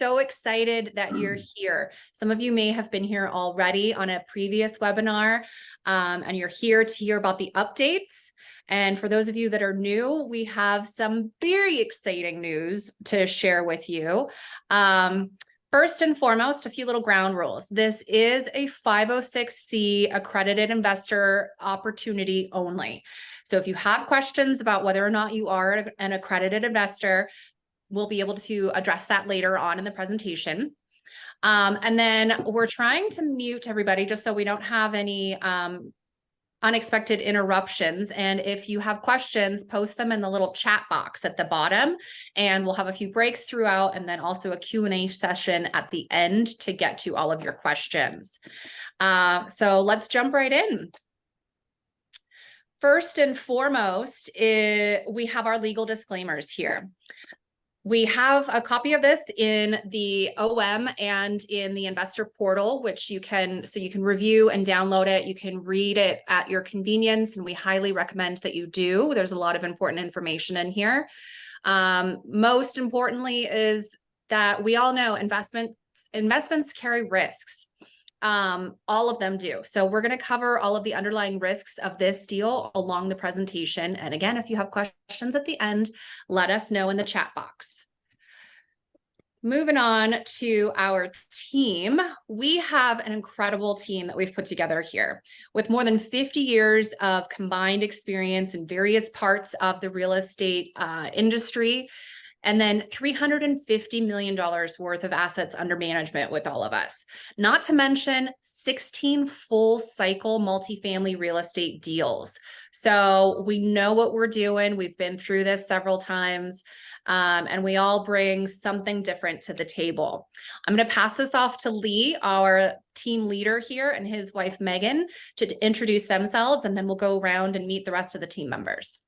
so excited that you're here. Some of you may have been here already on a previous webinar, and you're here to hear about the updates. And for those of you that are new, we have some very exciting news to share with you. First and foremost, a few little ground rules. This is a 506c accredited investor opportunity only. So if you have questions about whether or not you are an accredited investor, we'll be able to address that later on in the presentation. And then we're trying to mute everybody just so we don't have any unexpected interruptions. And if you have questions, post them in the little chat box at the bottom, and we'll have a few breaks throughout, and then also a Q&A session at the end to get to all of your questions. So let's jump right in. First and foremost, we have our legal disclaimers here. We have a copy of this in the OM and in the investor portal, which you can review and download it. You can read it at your convenience, and we highly recommend that you do. There's a lot of important information in here. Most importantly is that we all know investments carry risks. All of them do. So we're going to cover all of the underlying risks of this deal along the presentation. And again, if you have questions at the end, let us know in the chat box. Moving on to our team, we have an incredible team that we've put together here with more than 50 years of combined experience in various parts of the real estate industry. And then $350 million worth of assets under management with all of us. Not to mention 16 full cycle multifamily real estate deals. So we know what we're doing. We've been through this several times, and we all bring something different to the table. I'm going to pass this off to Lee, our team leader here, and his wife, Megan, to introduce themselves, and then we'll go around and meet the rest of the team members.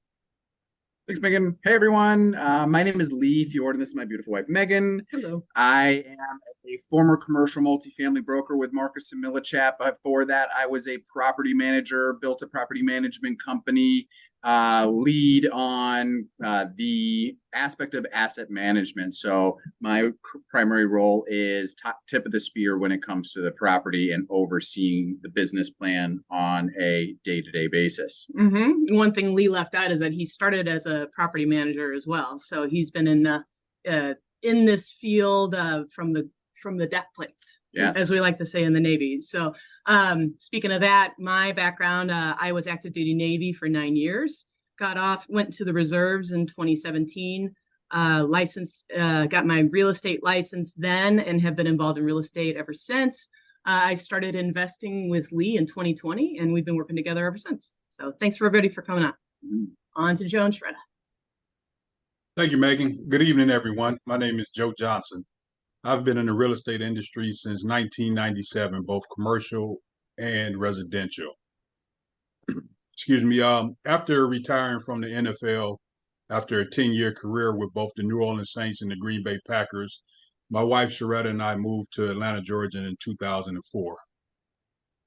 Thanks, Megan. Hey, everyone. My name is Lee Fjord, and this is my beautiful wife, Megan. Hello. I am a former commercial multifamily broker with Marcus and Millichap. Before that, I was a property manager, built a property management company, lead on the aspect of asset management. So my primary role is tip of the spear when it comes to the property and overseeing the business plan on a day-to-day basis. One thing Lee left out is that he started as a property manager as well. So he's been in this field from the deck plates, yes, as we like to say in the Navy. So speaking of that, my background, I was active duty Navy for 9 years, got off, went to the reserves in 2017, licensed, got my real estate license then, and have been involved in real estate ever since. I started investing with Lee in 2020, and we've been working together ever since. So thanks for everybody for coming on. On to Joe and Shredda. Thank you, Megan. Good evening, everyone. My name is Joe Johnson. I've been in the real estate industry since 1997, both commercial and residential. Excuse me. After retiring from the NFL, after a 10-year career with both the New Orleans Saints and the Green Bay Packers, my wife, Sharetta, and I moved to Atlanta, Georgia in 2004.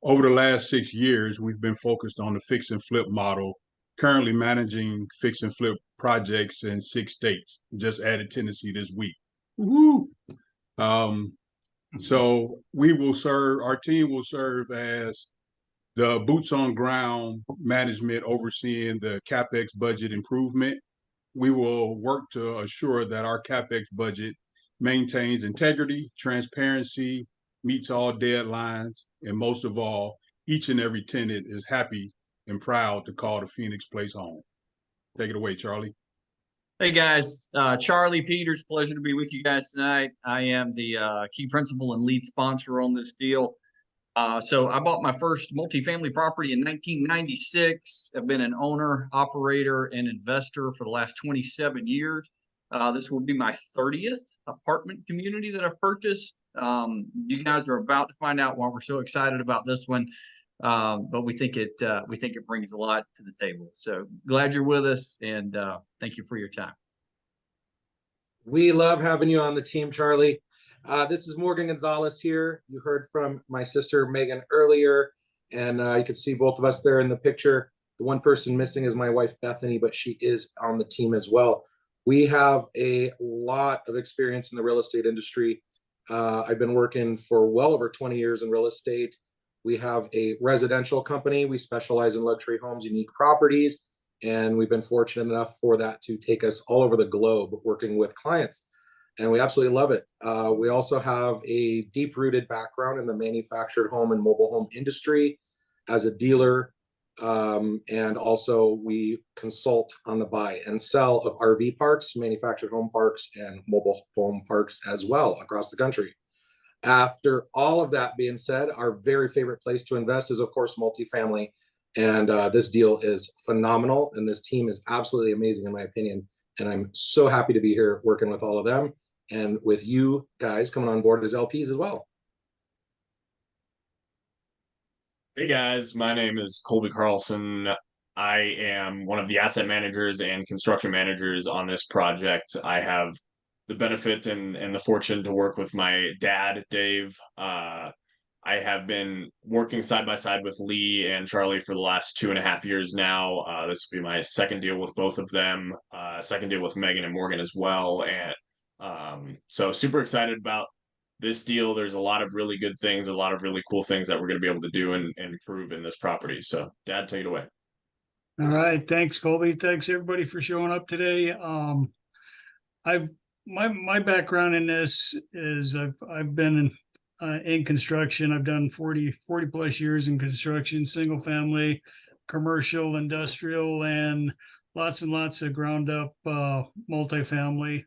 Over the last 6 years, we've been focused on the fix and flip model, currently managing fix and flip projects in 6 states. Just added Tennessee this week. Woo-hoo! So our team will serve as the boots on ground management overseeing the CapEx budget improvement. We will work to assure that our CapEx budget maintains integrity, transparency, meets all deadlines, and most of all, each and every tenant is happy and proud to call the Phoenix place home. Take it away, Charlie. Hey guys, Charlie Peters, pleasure to be with you guys tonight. I am the key principal and lead sponsor on this deal. So I bought my first multifamily property in 1996. I've been an owner, operator, and investor for the last 27 years. This will be my 30th apartment community that I've purchased. You guys are about to find out why we're so excited about this one. But we think it brings a lot to the table. So glad you're with us, and thank you for your time. We love having you on the team, Charlie. This is Morgan Gonzalez here. You heard from my sister Megan earlier, and you can see both of us there in the picture. The one person missing is my wife Bethany, but she is on the team as well. We have a lot of experience in the real estate industry. I've been working for well over 20 years in real estate. We have a residential company. We specialize in luxury homes, unique properties, and we've been fortunate enough for that to take us all over the globe working with clients. And we absolutely love it. We also have a deep-rooted background in the manufactured home and mobile home industry as a dealer. And also we consult on the buy and sell of RV parks, manufactured home parks, and mobile home parks as well across the country. After all of that being said, our very favorite place to invest is, of course, multifamily. And this deal is phenomenal. And this team is absolutely amazing, in my opinion. And I'm so happy to be here working with all of them and with you guys coming on board as LPs as well. Hey guys, my name is Colby Carlson. I am one of the asset managers and construction managers on this project. I have the benefit and the fortune to work with my dad, Dave. I have been working side by side with Lee and Charlie for the last 2.5 years now. This will be my second deal with both of them, second deal with Megan and Morgan as well. And so super excited about this deal. There's a lot of really good things, a lot of really cool things that we're going to be able to do and improve in this property. So Dad, take it away. All right. Thanks, Colby. Thanks everybody for showing up today. My background in this is I've been in construction. I've done 40 plus years in construction, single family, commercial, industrial, and lots of ground up multifamily.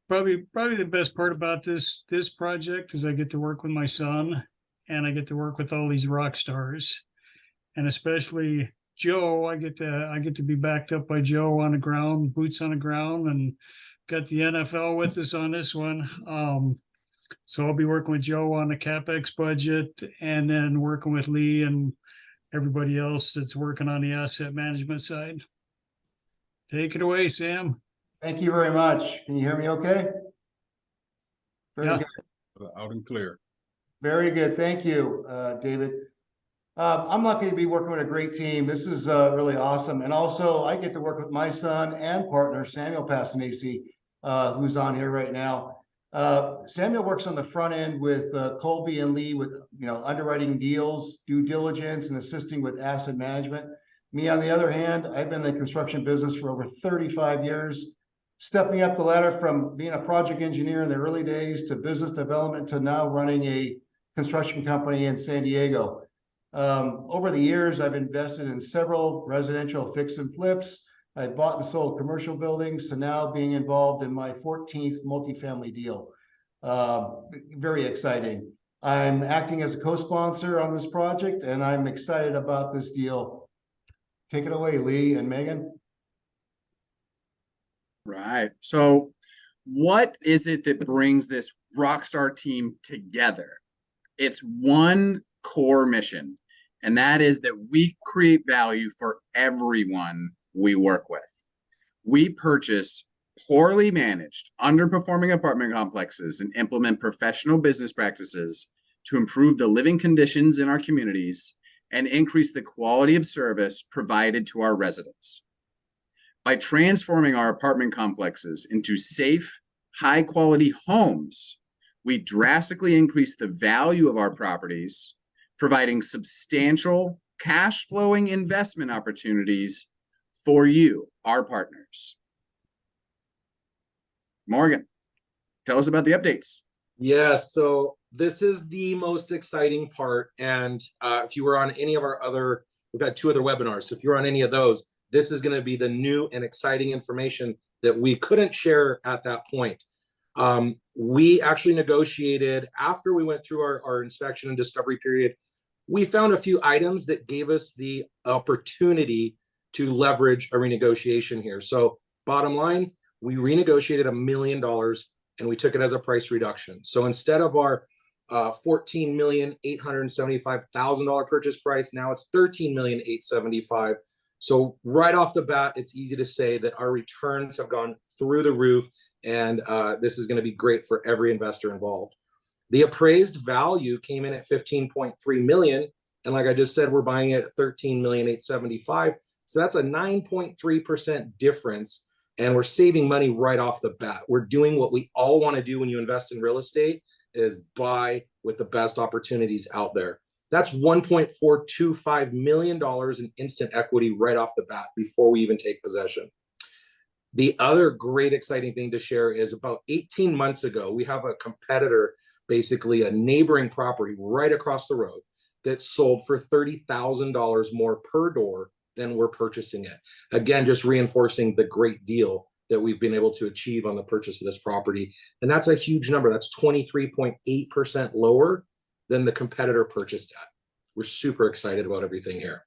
Probably the best part about this project is I get to work with my son, and I get to work with all these rock stars, and especially Joe. I get to be backed up by Joe on the ground, boots on the ground, and got the NFL with us on this one. So I'll be working with Joe on the CapEx budget, and then working with Lee and everybody else that's working on the asset management side. Take it away, Sam. Thank you very much. Can you hear me okay? Very good. Out and clear. Very good. Thank you, David. I'm lucky to be working with a great team. This is really awesome. And also I get to work with my son and partner, Samuel Passanese, who's on here right now. Samuel works on the front end with Colby and Lee with, underwriting deals, due diligence, and assisting with asset management. Me, on the other hand, I've been in the construction business for over 35 years, stepping up the ladder from being a project engineer in the early days to business development to now running a construction company in San Diego. Over the years, I've invested in several residential fix and flips. I bought and sold commercial buildings to now being involved in my 14th multifamily deal. Very exciting. I'm acting as a co-sponsor on this project, and I'm excited about this deal. Take it away, Lee and Megan. Right. So what is it that brings this rockstar team together? It's one core mission, and that is that we create value for everyone we work with. We purchase poorly managed, underperforming apartment complexes and implement professional business practices to improve the living conditions in our communities and increase the quality of service provided to our residents. By transforming our apartment complexes into safe, high-quality homes, we drastically increase the value of our properties, providing substantial cash-flowing investment opportunities for you, our partners. Morgan, tell us about the updates. Yes, so this is the most exciting part. And if you were on any of our other, we've got 2 other webinars. So if you're on any of those, this is going to be the new and exciting information that we couldn't share at that point. We actually negotiated after we went through our inspection and discovery period. We found a few items that gave us the opportunity to leverage a renegotiation here. So bottom line, we renegotiated $1 million and we took it as a price reduction. So instead of our $14,875,000 purchase price, now it's $13,875,000. So right off the bat, it's easy to say that our returns have gone through the roof, and this is going to be great for every investor involved. The appraised value came in at $15.3 million, and like I just said, we're buying it at $13,875,000. So that's a 9.3% difference and we're saving money right off the bat. We're doing what we all want to do when you invest in real estate, is buy with the best opportunities out there. That's $1.425 million in instant equity right off the bat before we even take possession. The other great exciting thing to share is about 18 months ago, we have a competitor, basically a neighboring property right across the road, that sold for $30,000 more per door than we're purchasing it. Again, just reinforcing the great deal that we've been able to achieve on the purchase of this property. And that's a huge number. That's 23.8% lower than the competitor purchased at. We're super excited about everything here.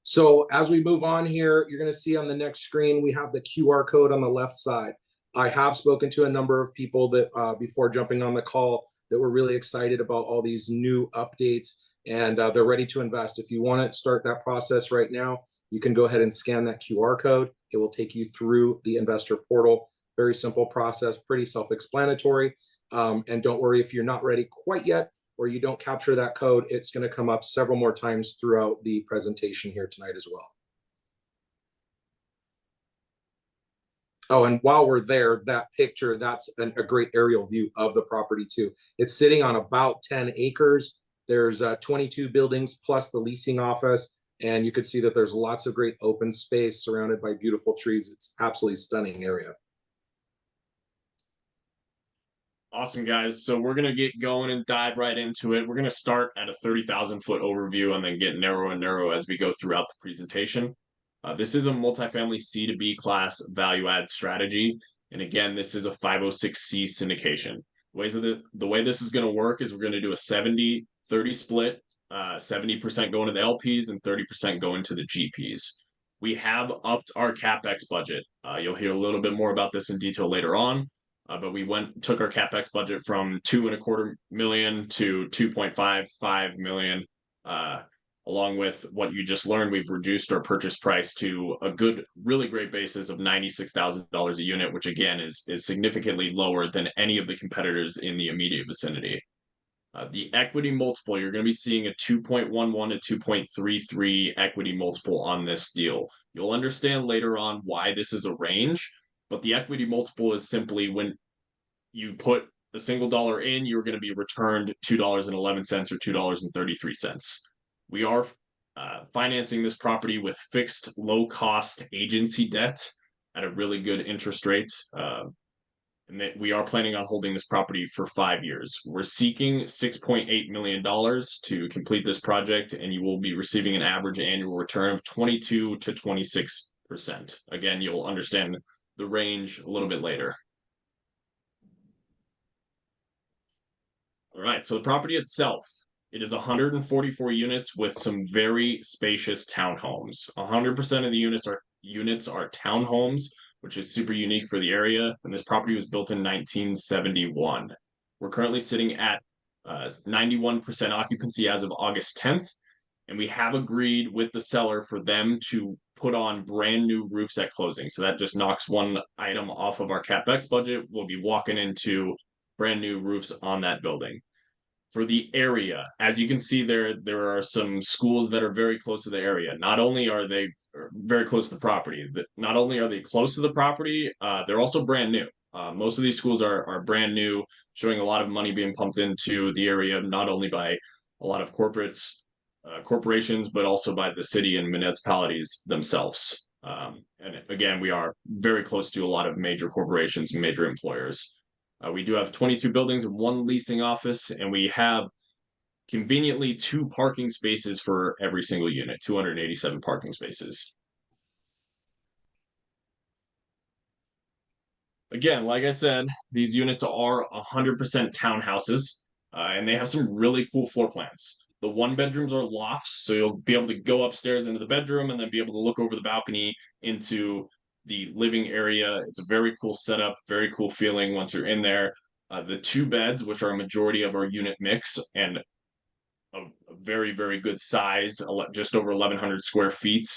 So as we move on here, you're going to see on the next screen, we have the QR code on the left side. I have spoken to a number of people that before jumping on the call that were really excited about all these new updates, and they're ready to invest. If you want to start that process right now, you can go ahead and scan that QR code. It will take you through the investor portal. Very simple process, pretty self-explanatory. And don't worry if you're not ready quite yet, or you don't capture that code, it's going to come up several more times throughout the presentation here tonight as well. Oh, and while we're there, that picture, that's a great aerial view of the property too. It's sitting on about 10 acres. There's 22 buildings plus the leasing office. And you could see that there's lots of great open space surrounded by beautiful trees. It's absolutely stunning area. Awesome, guys. So we're going to get going and dive right into it. We're going to start at a 30,000 foot overview and then get narrower and narrower as we go throughout the presentation. This is a multifamily C2B class value add strategy. And again, this is a 506C syndication. The way this is going to work is we're going to do a 70-30 split, 70% going to the LPs and 30% going to the GPs. We have upped our CapEx budget. You'll hear a little bit more about this in detail later on. But we took our CapEx budget from $2.25 million to $2.55 million. Along with what you just learned, we've reduced our purchase price to a really great basis of $96,000 a unit, which again is significantly lower than any of the competitors in the immediate vicinity. The equity multiple, you're going to be seeing a 2.11 to 2.33 equity multiple on this deal. You'll understand later on why this is a range. But the equity multiple is simply when you put a single dollar in, you're going to be returned $2.11 or $2.33. We are financing this property with fixed low-cost agency debt at a really good interest rate. And that we are planning on holding this property for 5 years. We're seeking $6.8 million to complete this project, and you will be receiving an average annual return of 22 to 26%. Again, you'll understand the range a little bit later. All right, so the property itself, it is 144 units with some very spacious townhomes. 100% of the units are townhomes, which is super unique for the area. And this property was built in 1971. We're currently sitting at 91% occupancy as of August 10th. And we have agreed with the seller for them to put on brand new roofs at closing. So that just knocks one item off of our CapEx budget. We'll be walking into brand new roofs on that building. For the area, as you can see there are some schools that are very close to the area. Not only are they very close to the property, but not only are they close to the property, they're also brand new. Most of these schools are brand new, showing a lot of money being pumped into the area, not only by a lot of corporations, but also by the city and municipalities themselves. And again, we are very close to a lot of major corporations and major employers. We do have 22 buildings and 1 leasing office, and we have conveniently 2 parking spaces for every single unit, 287 parking spaces. Again, like I said, these units are 100% townhouses, and they have some really cool floor plans. The 1-bedrooms are lofts, so you'll be able to go upstairs into the bedroom and then be able to look over the balcony into the living area. It's a very cool setup, very cool feeling once you're in there. The 2 beds, which are a majority of our unit mix and a very, very good size, just over 1,100 square feet.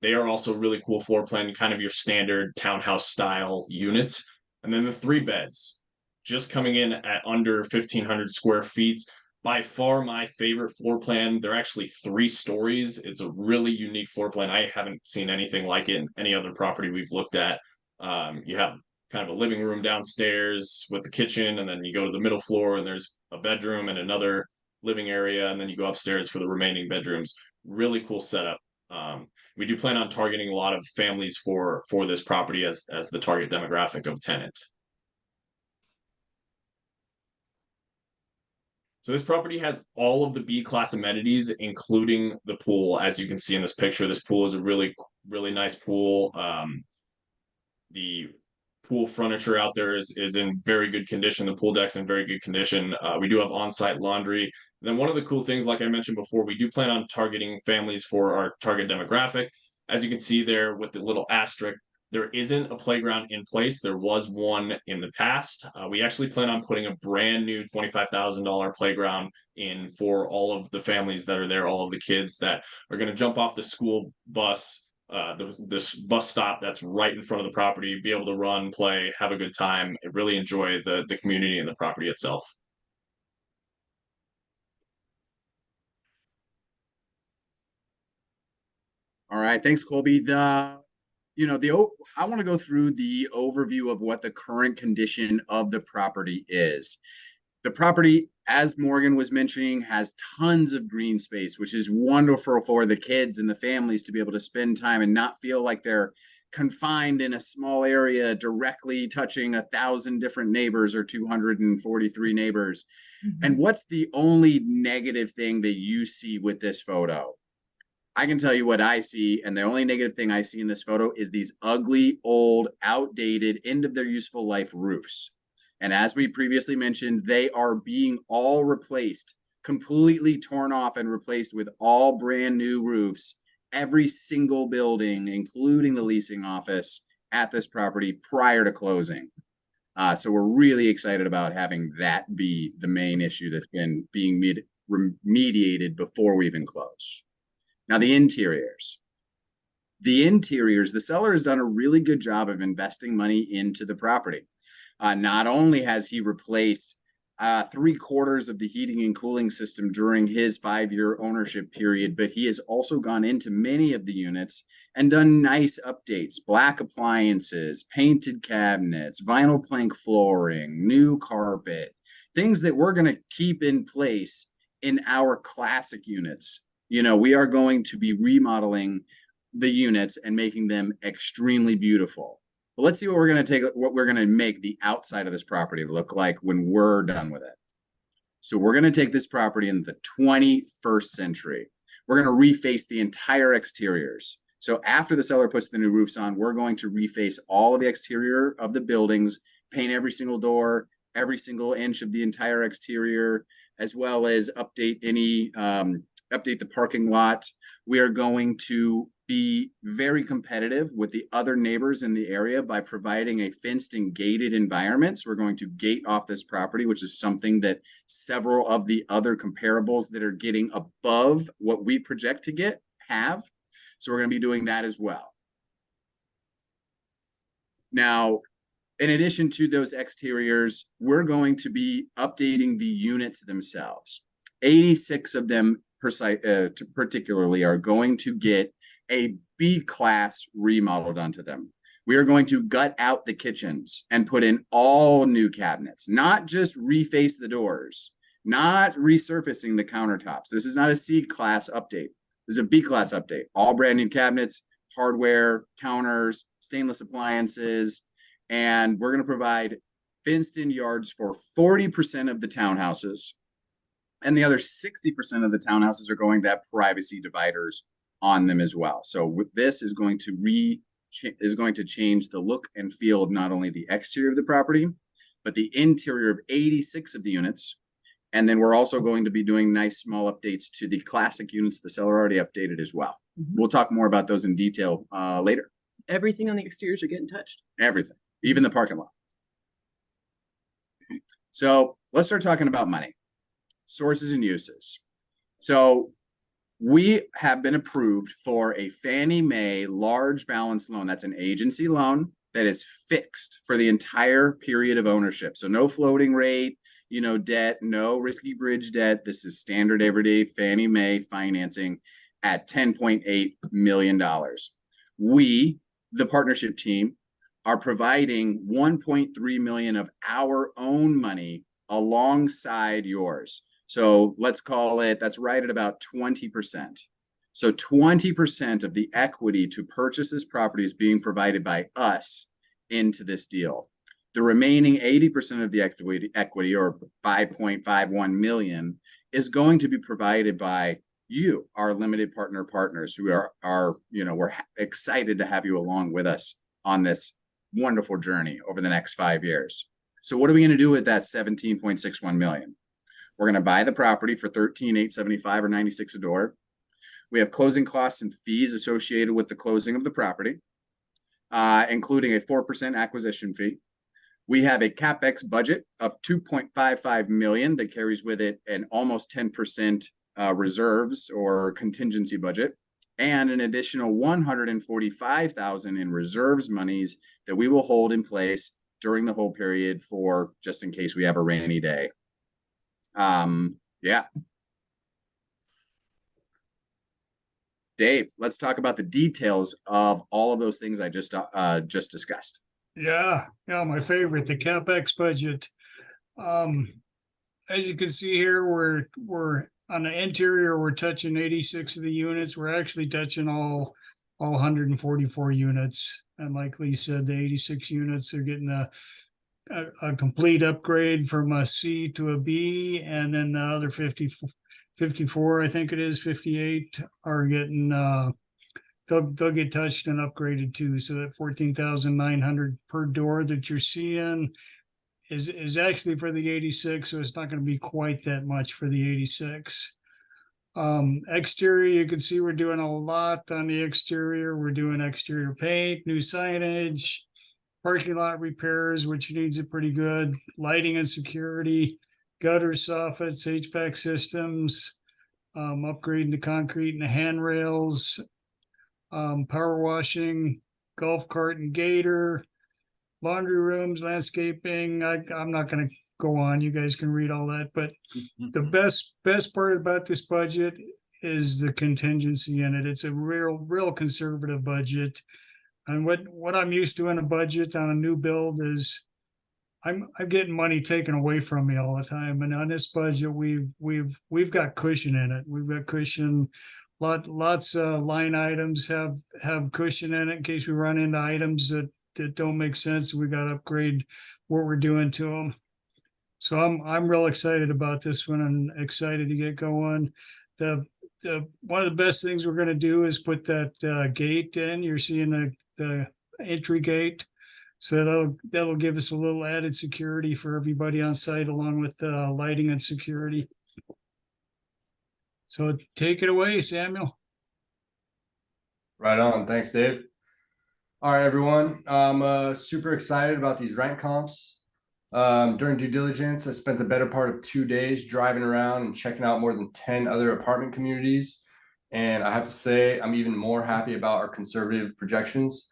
They are also really cool floor plan, kind of your standard townhouse style unit. And then the 3 beds, just coming in at under 1,500 square feet. by far my favorite floor plan. They're actually 3 stories. It's a really unique floor plan. I haven't seen anything like it in any other property we've looked at. You have kind of a living room downstairs with the kitchen, and then you go to the middle floor and there's a bedroom and another living area, and then you go upstairs for the remaining bedrooms. Really cool setup. We do plan on targeting a lot of families for this property as the target demographic of tenant. So this property has all of the B class amenities, including the pool. As you can see in this picture, this pool is a really nice pool. The pool furniture out there is in very good condition. The pool deck's in very good condition. We do have on-site laundry. And then one of the cool things, like I mentioned before, we do plan on targeting families for our target demographic. As you can see there with the little asterisk, there isn't a playground in place. There was one in the past. We actually plan on putting a brand new $25,000 playground in for all of the families that are there, all of the kids that are going to jump off the school bus, this bus stop that's right in front of the property, be able to run, play, have a good time, and really enjoy the community and the property itself. All right, thanks, Colby. I want to go through the overview of what the current condition of the property is. The property, as Morgan was mentioning, has tons of green space, which is wonderful for the kids and the families to be able to spend time and not feel like they're confined in a small area directly touching 1,000 different neighbors or 243 neighbors. Mm-hmm. And what's the only negative thing that you see with this photo? I can tell you what I see, and the only negative thing I see in this photo is these ugly, old, outdated, end of their useful life roofs. And as we previously mentioned, they are being all replaced, completely torn off and replaced with all brand new roofs. Every single building, including the leasing office at this property prior to closing. So we're really excited about having that be the main issue that's been being remediated before we even close. Now, the interiors. The seller has done a really good job of investing money into the property. Not only has he replaced 3/4 of the heating and cooling system during his 5-year ownership period, but he has also gone into many of the units and done nice updates, black appliances, painted cabinets, vinyl plank flooring, new carpet, things that we're going to keep in place in our classic units. We are going to be remodeling the units and making them extremely beautiful. But let's see what we're going to make the outside of this property look like when we're done with it. So we're going to take this property in the 21st century. We're going to reface the entire exteriors. So after the seller puts the new roofs on, we're going to reface all of the exterior of the buildings, paint every single door, every single inch of the entire exterior, as well as update the parking lot. We are going to be very competitive with the other neighbors in the area by providing a fenced and gated environment. So we're going to gate off this property, which is something that several of the other comparables that are getting above what we project to get have. So we're going to be doing that as well. Now, in addition to those exteriors, we're going to be updating the units themselves. 86 of them particularly are going to get a B-class remodel done to them. We are going to gut out the kitchens and put in all new cabinets, not just reface the doors, not resurfacing the countertops. This is not a C-class update. This is a B-class update. All brand new cabinets, hardware, counters, stainless appliances, and we're going to provide fenced-in yards for 40% of the townhouses. And the other 60% of the townhouses are going to have privacy dividers on them as well. So this is going to change the look and feel of not only the exterior of the property, but the interior of 86 of the units. And then we're also going to be doing nice small updates to the classic units the seller already updated as well. Mm-hmm. We'll talk more about those in detail later. Everything on the exteriors are getting touched. Everything, even the parking lot. So let's start talking about money. Sources and uses. So we have been approved for a Fannie Mae large balance loan. That's an agency loan that is fixed for the entire period of ownership. So no floating rate. debt, no risky bridge debt. This is standard everyday Fannie Mae financing at $10.8 million. We, the partnership team, are providing 1.3 million of our own money alongside yours. So let's call it, that's right at about 20%. So 20% of the equity to purchase this property is being provided by us into this deal. The remaining 80% of the equity, or 5.51 million, is going to be provided by you, our limited partners, who we're excited to have you along with us on this wonderful journey over the next 5 years. So what are we going to do with that 17.61 million? We're going to buy the property for $13,875 or $96 a door. We have closing costs and fees associated with the closing of the property, including a 4% acquisition fee. We have a CapEx budget of 2.55 million that carries with it an almost 10% reserves or contingency budget, and an additional 145,000 in reserves monies that we will hold in place during the whole period for just in case we have a rainy day. Yeah. Dave, let's talk about the details of all of those things I just discussed. Yeah, my favorite, the CapEx budget. As you can see here, we're on the interior, we're touching 86 of the units. We're actually touching all 144 units. And like Lee said, the 86 units are getting a complete upgrade from a C to a B, and then the other 54, I think it is 58, are getting they'll get touched and upgraded too. So that 14,900 per door that you're seeing is actually for the 86, so it's not going to be quite that much for the 86. Exterior, you can see we're doing a lot on the exterior. We're doing exterior paint, new signage, parking lot repairs, which needs it pretty good, lighting and security, gutter soffits, HVAC systems, upgrading the concrete and the handrails, power washing, golf cart and gator, laundry rooms, landscaping. I'm not going to go on. You guys can read all that. But the best part about this budget is the contingency in it. It's a real conservative budget. And what I'm used to in a budget on a new build is I'm getting money taken away from me all the time. And on this budget, we've got cushion in it. We've got cushion. Lots of line items have cushion in it in case we run into items that don't make sense. We got to upgrade what we're doing to them. So I'm real excited about this one. I'm excited to get going. The one of the best things we're going to do is put that gate in. You're seeing the entry gate. So that'll give us a little added security for everybody on site, along with lighting and security. So take it away, Samuel. Right on. Thanks, Dave. All right, everyone. I'm super excited about these rent comps. During due diligence, I spent the better part of 2 days driving around and checking out more than 10 other apartment communities. And I have to say, I'm even more happy about our conservative projections.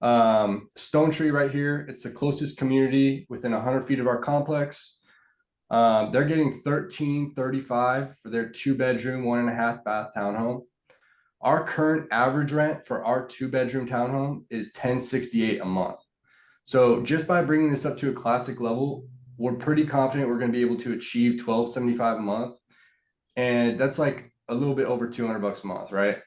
Stone Tree right here, it's the closest community within 100 feet of our complex. They're getting $13.35 for their 2-bedroom, 1.5 bath townhome. Our current average rent for our 2-bedroom townhome is $10.68 a month. So just by bringing this up to a classic level, we're pretty confident we're going to be able to achieve $12.75 a month. And that's like a little bit over $200 a month, right?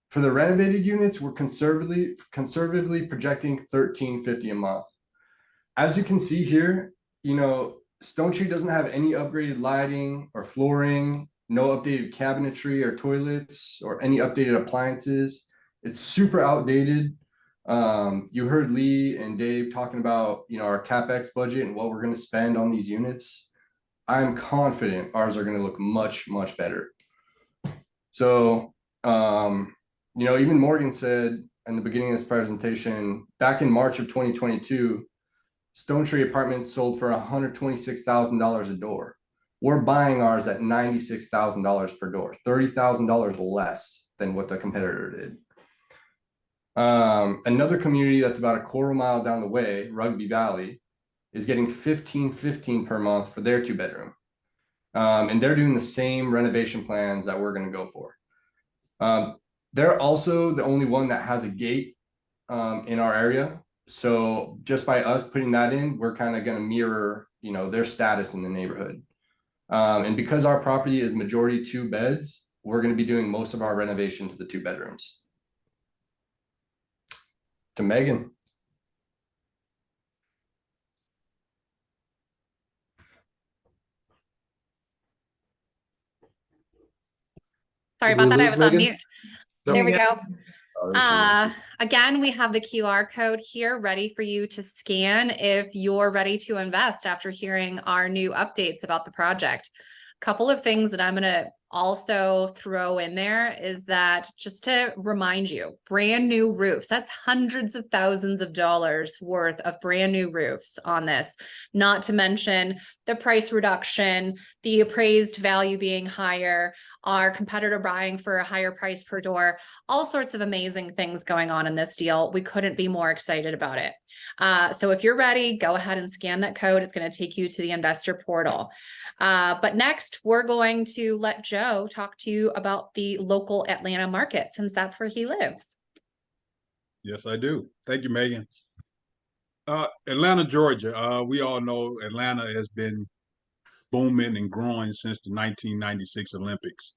For the renovated units, we're conservatively projecting $13.50 a month. As you can see here, Stone Tree doesn't have any upgraded lighting or flooring, no updated cabinetry or toilets or any updated appliances. It's super outdated. You heard Lee and Dave talking about, our CapEx budget and what we're going to spend on these units. I'm confident ours are going to look much, much better. So, even Morgan said in the beginning of this presentation, back in March of 2022, Stone Tree Apartments sold for $126,000 a door. We're buying ours at $96,000 per door, $30,000 less than what the competitor did. Another community that's about a quarter mile down the way, Rugby Valley, is getting $1,515 per month for their 2-bedroom. And they're doing the same renovation plans that we're going to go for. They're also the only one that has a gate in our area. So just by us putting that in, we're kind of going to mirror, you know, their status in the neighborhood. And because our property is majority 2 beds, we're going to be doing most of our renovation to the 2 bedrooms. To Megan. Sorry Did we about that. I lose was on Megan? mute. Nope. There we go. Oh, there she is. Again, we have the QR code here ready for you to scan if you're ready to invest after hearing our new updates about the project. Couple of things that I'm going to also throw in there is that just to remind you, brand new roofs, that's hundreds of thousands of dollars worth of brand new roofs on this, not to mention the price reduction, the appraised value being higher, our competitor buying for a higher price per door, all sorts of amazing things going on in this deal. We couldn't be more excited about it. So if you're ready, go ahead and scan that code. It's going to take you to the investor portal. But next, we're going to let Joe talk to you about the local Atlanta market, since that's where he lives. Yes, I do. Thank you, Megan. Atlanta, Georgia. We all know Atlanta has been booming and growing since the 1996 Olympics.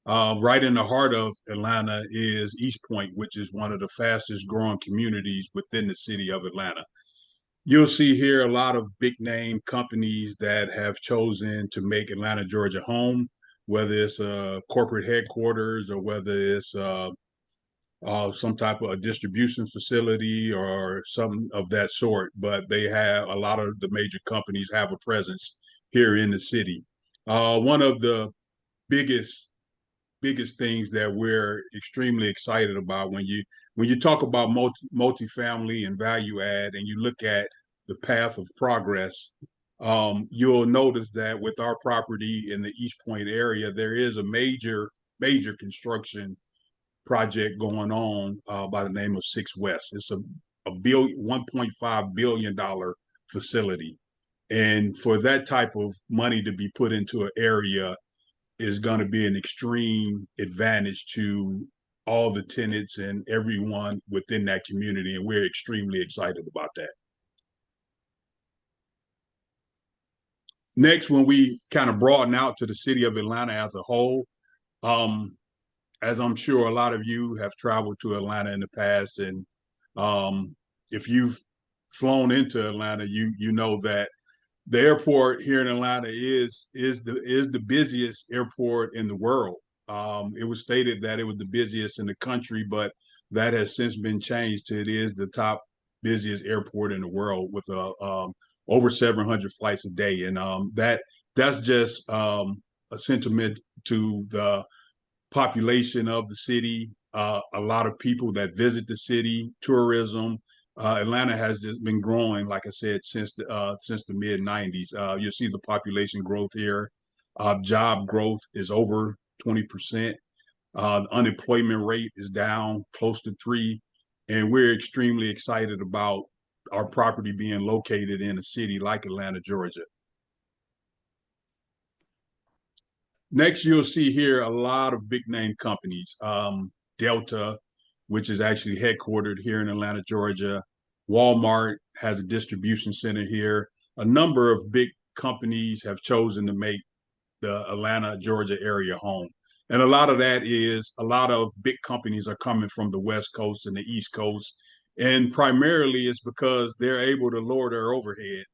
Right in the heart of Atlanta is East Point, which is one of the fastest growing communities within the city of Atlanta. You'll see here a lot of big name companies that have chosen to make Atlanta, Georgia home, whether it's a corporate headquarters or whether it's some type of a distribution facility or something of that sort. But they have a lot of the major companies have a presence here in the city. One of the biggest things that we're extremely excited about when you talk about multifamily and value add and you look at the path of progress, you'll notice that with our property in the East Point area, there is a major construction project going on by the name of 6 West. It's a $1.5 billion facility. And for that type of money to be put into an area is going to be an extreme advantage to all the tenants and everyone within that community. And we're extremely excited about that. Next, when we kind of broaden out to the city of Atlanta as a whole, as I'm sure a lot of you have traveled to Atlanta in the past, and if you've flown into Atlanta, you know that the airport here in Atlanta is the busiest airport in the world. It was stated that it was the busiest in the country, but that has since been changed to it is the top busiest airport in the world with over 700 flights a day, and that's just a sentiment to the population of the city. A lot of people that visit the city, tourism. Atlanta has just been growing, like I said, since the mid 90s. You'll see the population growth here. Job growth is over 20%. The unemployment rate is down close to 3%. And we're extremely excited about our property being located in a city like Atlanta, Georgia. Next, you'll see here a lot of big name companies. Delta, which is actually headquartered here in Atlanta, Georgia. Walmart has a distribution center here. A number of big companies have chosen to make the Atlanta, Georgia area home. And a lot of that is a lot of big companies are coming from the West Coast and the East Coast. And primarily it's because they're able to lower their overhead.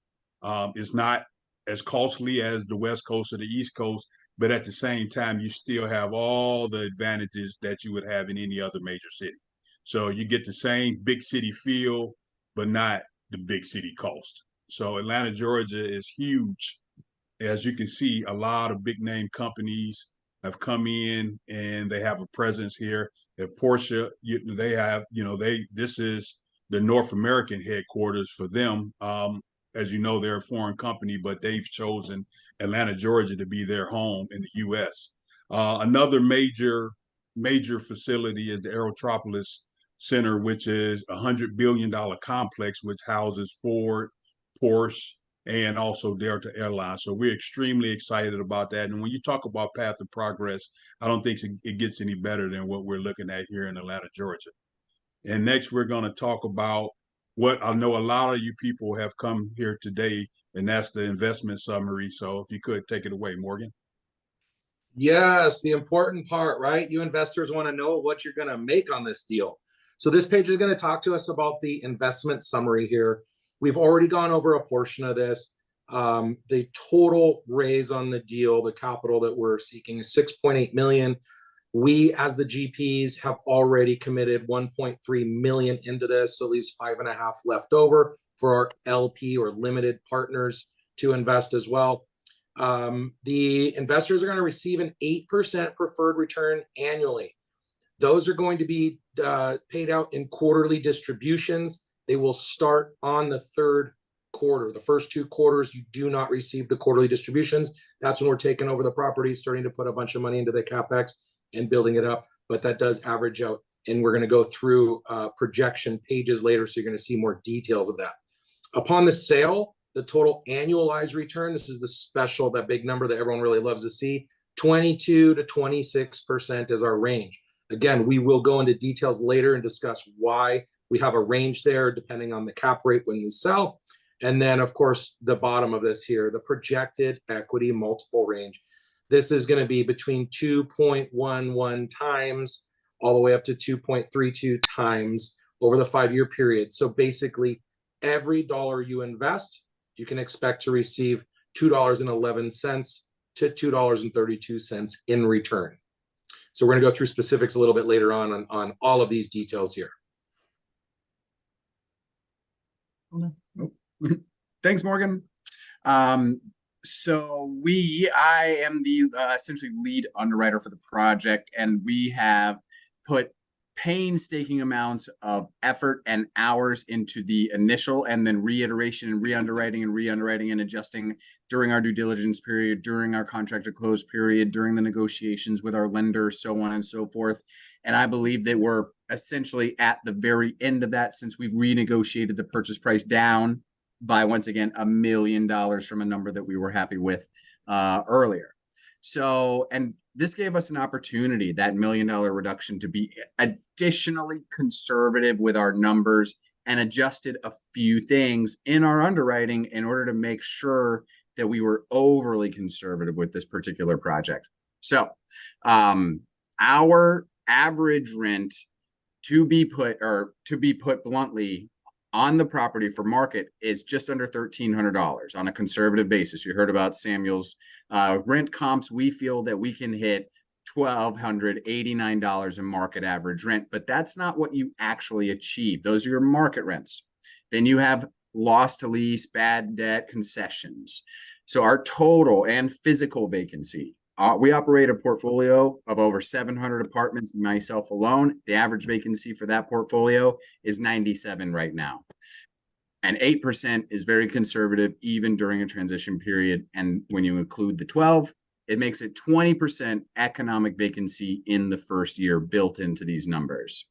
It's not as costly as the West Coast or the East Coast, but at the same time, you still have all the advantages that you would have in any other major city. So you get the same big city feel, but not the big city cost. So Atlanta, Georgia is huge. As you can see, a lot of big name companies have come in and they have a presence here. At Porsche, they have, this is the North American headquarters for them. As you know, they're a foreign company, but they've chosen Atlanta, Georgia to be their home in the U.S. Another major facility is the Aerotropolis Center, which is a $100 billion complex, which houses Ford, Porsche, and also Delta Airlines. So we're extremely excited about that. And when you talk about path of progress, I don't think it gets any better than what we're looking at here in Atlanta, Georgia. And next, we're going to talk about what I know a lot of you people have come here today, and that's the investment summary. So if you could take it away, Morgan. Yes, the important part, right? You investors want to know what you're going to make on this deal. So this page is going to talk to us about the investment summary here. We've already gone over a portion of this. The total raise on the deal, the capital that we're seeking is 6.8 million. We, as the GPs, have already committed 1.3 million into this, so it leaves 5.5 left over for our LP or limited partners to invest as well. The investors are going to receive an 8% preferred return annually. Those are going to be paid out in quarterly distributions. They will start on the third quarter. The first 2 quarters, you do not receive the quarterly distributions. That's when we're taking over the property, starting to put a bunch of money into the CapEx and building it up. But that does average out. And we're going to go through projection pages later, so you're going to see more details of that. Upon the sale, the total annualized return, this is the special, that big number that everyone really loves to see, 22 to 26% is our range. Again, we will go into details later and discuss why we have a range there depending on the cap rate when we sell. And then, of course, the bottom of this here, the projected equity multiple range. This is going to be between 2.11 times all the way up to 2.32 times over the 5-year period. So basically, every dollar you invest, you can expect to receive $2.11 to $2.32 in return. So we're going to go through specifics a little bit later on all of these details here. Thanks, Morgan. So I am the essentially lead underwriter for the project, and we have put painstaking amounts of effort and hours into the initial and then reiteration and re-underwriting and adjusting during our due diligence period, during our contract to close period, during the negotiations with our lender, so on and so forth. And I believe that we're essentially at the very end of that, since we've renegotiated the purchase price down by, once again, $1 million from a number that we were happy with earlier. So, and this gave us an opportunity, that $1 million reduction, to be additionally conservative with our numbers and adjusted a few things in our underwriting in order to make sure that we were overly conservative with this particular project. So, our average rent, to be put bluntly, on the property for market is just under $1,300 on a conservative basis. You heard about Samuel's rent comps. We feel that we can hit $1,289 in market average rent, but that's not what you actually achieve. Those are your market rents. Then you have loss to lease, bad debt, concessions. So our total and physical vacancy, we operate a portfolio of over 700 apartments, myself alone. The average vacancy for that portfolio is 97 right now. And 8% is very conservative, even during a transition period. And when you include the 12, it makes it 20% economic vacancy in the first year built into these numbers.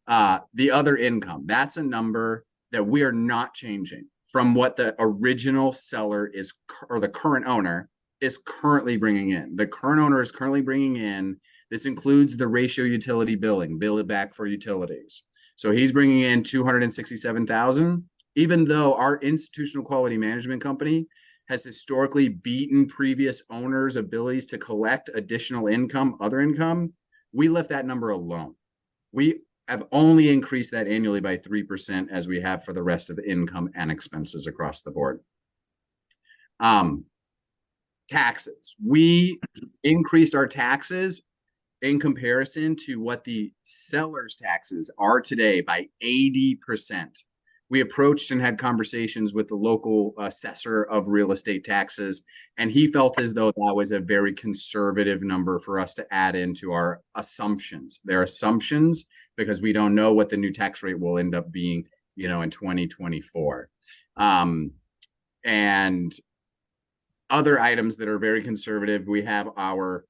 The other income, that's a number that we are not changing from what the original seller is, or the current owner is currently bringing in. The current owner is currently bringing in, this includes the ratio utility billing, bill it back for utilities. So he's bringing in $267,000, even though our institutional quality management company has historically beaten previous owners' abilities to collect additional income, other income, we left that number alone. We have only increased that annually by 3%, as we have for the rest of the income and expenses across the board. Taxes. We increased our taxes in comparison to what the seller's taxes are today by 80%. We approached and had conversations with the local assessor of real estate taxes, and he felt as though that was a very conservative number for us to add into our assumptions. They're assumptions because we don't know what the new tax rate will end up being, in 2024. And other items that are very conservative, we have our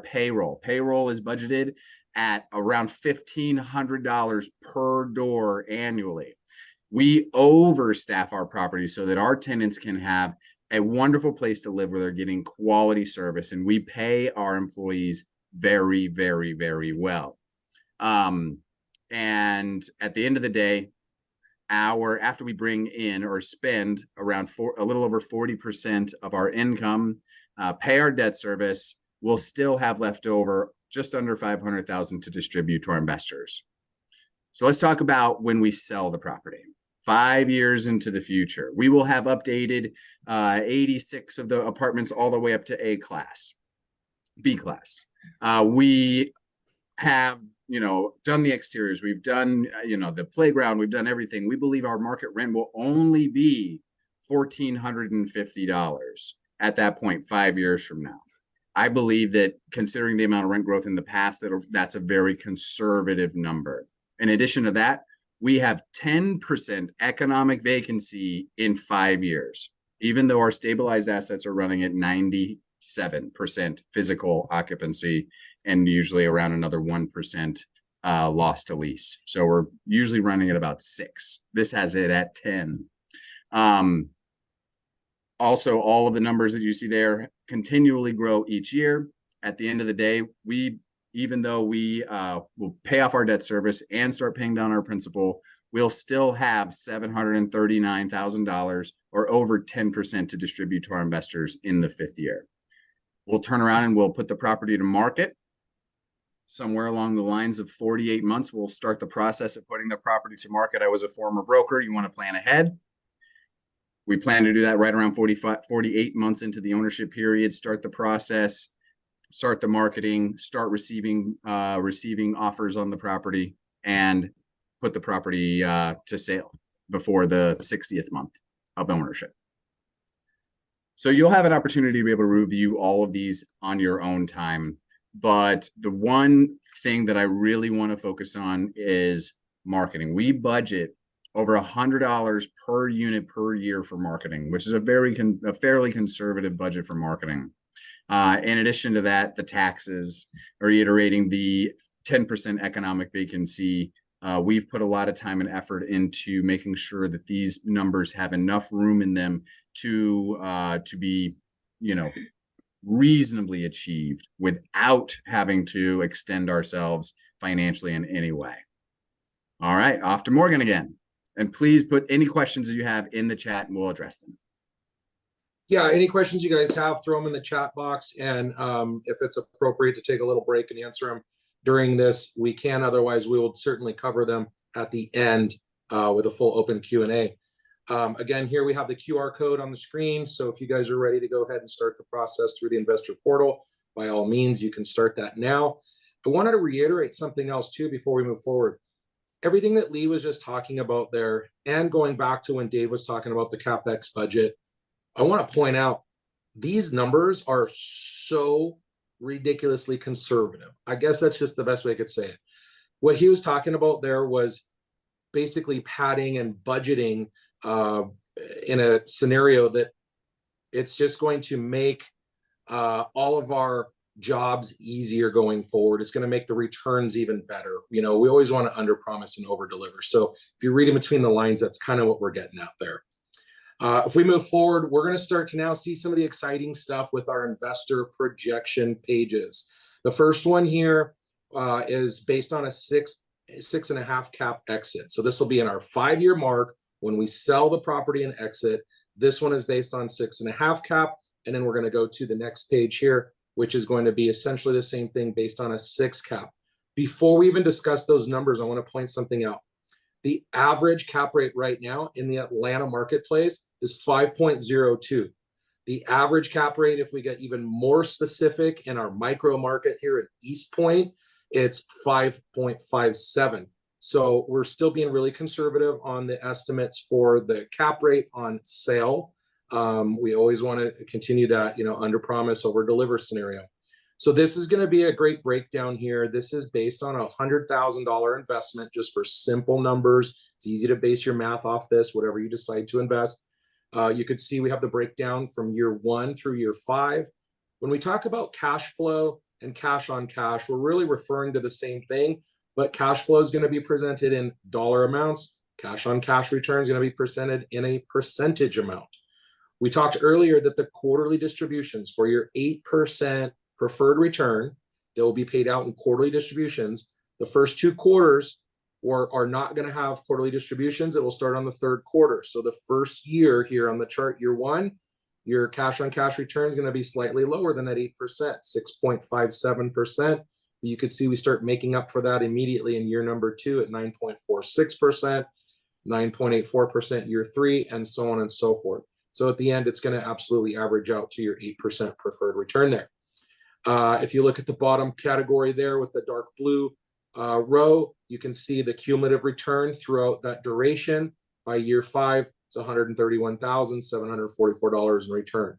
payroll. Payroll is budgeted at around $1,500 per door annually. We overstaff our properties so that our tenants can have a wonderful place to live where they're getting quality service, and we pay our employees very, very, very well. And at the end of the day, after we bring in or spend around a little over 40% of our income, pay our debt service, we'll still have left over just under $500,000 to distribute to our investors. So let's talk about when we sell the property. 5 years into the future, we will have updated 86 of the apartments all the way up to A class, B class. We have, done the exteriors. We've done, the playground. We've done everything. We believe our market rent will only be $1,450 at that point 5 years from now. I believe that considering the amount of rent growth in the past, that's a very conservative number. In addition to that, we have 10% economic vacancy in 5 years, even though our stabilized assets are running at 97% physical occupancy and usually around another 1% loss to lease. So we're usually running at about 6. This has it at 10. Also, all of the numbers that you see there continually grow each year. At the end of the day, even though we will pay off our debt service and start paying down our principal, we'll still have $739,000 or over 10% to distribute to our investors in the 5th year. We'll turn around and we'll put the property to market. Somewhere along the lines of 48 months, we'll start the process of putting the property to market. I was a former broker. You want to plan ahead. We plan to do that right around 48 months into the ownership period, start the process, start the marketing, start receiving offers on the property, and put the property to sale before the 60th month of ownership. So you'll have an opportunity to be able to review all of these on your own time. But the one thing that I really want to focus on is marketing. We budget over $100 per unit per year for marketing, which is a fairly conservative budget for marketing. In addition to that, the taxes, reiterating the 10% economic vacancy, we've put a lot of time and effort into making sure that these numbers have enough room in them to be, reasonably achieved without having to extend ourselves financially in any way. All right, off to Morgan again. And please put any questions that you have in the chat and we'll address them. Yeah, any questions you guys have, throw them in the chat box. And if it's appropriate to take a little break and answer them during this, we can. Otherwise, we will certainly cover them at the end with a full open Q&A. Again, here we have the QR code on the screen. So if you guys are ready to go ahead and start the process through the investor portal, by all means, you can start that now. I wanted to reiterate something else too before we move forward. Everything that Lee was just talking about there, and going back to when Dave was talking about the CapEx budget, I want to point out these numbers are so ridiculously conservative. I guess that's just the best way I could say it. What he was talking about there was basically padding and budgeting in a scenario that it's just going to make all of our jobs easier going forward. It's going to make the returns even better. We always want to under promise and over deliver. So if you read in between the lines, that's kind of what we're getting out there. If we move forward, we're going to start to now see some of the exciting stuff with our investor projection pages. The first one here is based on a 6.5 cap exit. So this will be in our 5-year mark when we sell the property and exit. This one is based on 6.5 cap. And then we're going to go to the next page here, which is going to be essentially the same thing based on a 6 cap. Before we even discuss those numbers, I want to point something out. The average cap rate right now in the Atlanta marketplace is 5.02. The average cap rate, if we get even more specific in our micro market here at East Point, it's 5.57. So we're still being really conservative on the estimates for the cap rate on sale. We always want to continue that, under promise, over deliver scenario. So this is going to be a great breakdown here. This is based on a $100,000 investment, just for simple numbers. It's easy to base your math off this, whatever you decide to invest. You could see we have the breakdown from year 1 through year 5. When we talk about cash flow and cash on cash, we're really referring to the same thing, but cash flow is going to be presented in dollar amounts. Cash on cash return is going to be presented in a percentage amount. We talked earlier that the quarterly distributions for your 8% preferred return that will be paid out in quarterly distributions, the first 2 quarters are not going to have quarterly distributions. It will start on the 3rd quarter. So the first year here on the chart, year 1, your cash on cash return is going to be slightly lower than that 8%, 6.57%. You could see we start making up for that immediately in year number 2 at 9.46%, 9.84% year 3, and so on and so forth. So at the end, it's going to absolutely average out to your 8% preferred return there. If you look at the bottom category there with the dark blue row, you can see the cumulative return throughout that duration. By year 5, it's $131,744 in return.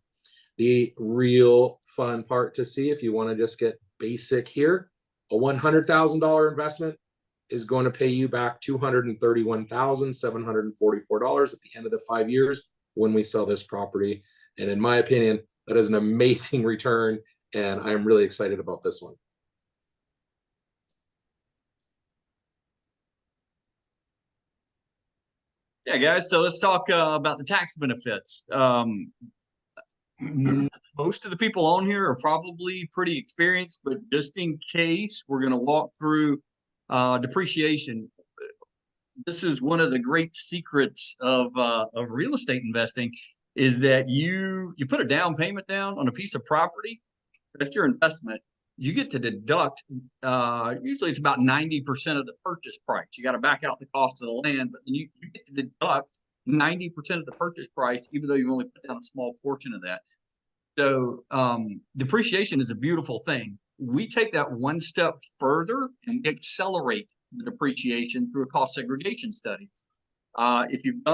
The real fun part to see, if you want to just get basic here, a $100,000 investment is going to pay you back $231,744 at the end of the 5 years when we sell this property. And in my opinion, that is an amazing return, and I'm really excited about this one. Yeah, guys, so let's talk about the tax benefits. Most of the people on here are probably pretty experienced, but just in case, we're going to walk through depreciation. This is one of the great secrets of real estate investing, is that you put a down payment down on a piece of property. That's your investment. You get to deduct, usually it's about 90% of the purchase price. You got to back out the cost of the land, but then you get to deduct 90% of the purchase price, even though you've only put down a small portion of that. So depreciation is a beautiful thing. We take that one step further and accelerate the depreciation through a cost segregation study. If you've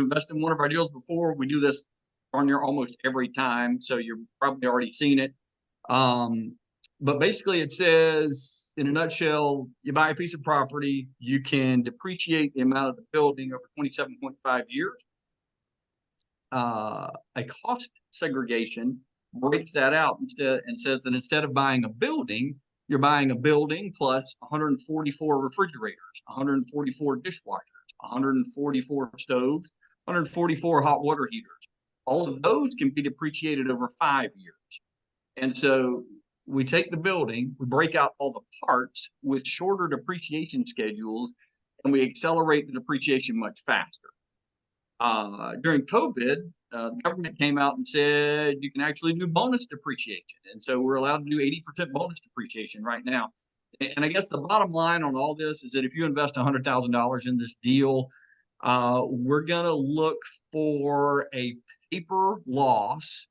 invested in one of our deals before, we do this darn near almost every time, so you've probably already seen it. But basically it says, in a nutshell, you buy a piece of property, you can depreciate the amount of the building over 27.5 years. A cost segregation breaks that out and says that instead of buying a building, you're buying a building plus 144 refrigerators, 144 dishwashers, 144 stoves, 144 hot water heaters. All of those can be depreciated over 5 years. And so we take the building, we break out all the parts with shorter depreciation schedules, and we accelerate the depreciation much faster. During COVID, the government came out and said you can actually do bonus depreciation. And so we're allowed to do 80% bonus depreciation right now. And I guess the bottom line on all this is that if you invest $100,000 in this deal, we're going to look for a paper loss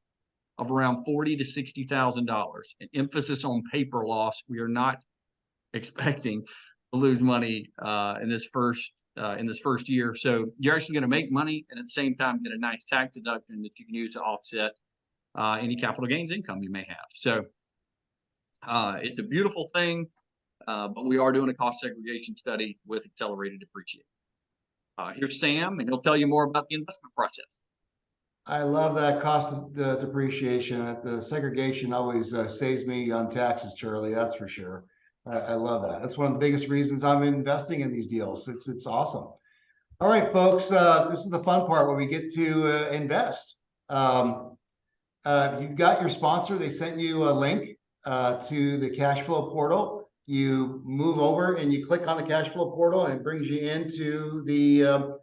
of around $40,000 to $60,000. An emphasis on paper loss. We are not expecting to lose money in this first year. So you're actually going to make money and at the same time get a nice tax deduction that you can use to offset any capital gains income you may have. So it's a beautiful thing, but we are doing a cost segregation study with accelerated depreciation. Here's Sam, and he'll tell you more about the investment process. I love that cost of the depreciation. The segregation always saves me on taxes, Charlie. That's for sure. I love that. That's one of the biggest reasons I'm investing in these deals. It's awesome. All right, folks. This is the fun part where we get to invest. You got your sponsor. They sent you a link to the cash flow portal. You move over and you click on the cash flow portal, and it brings you into the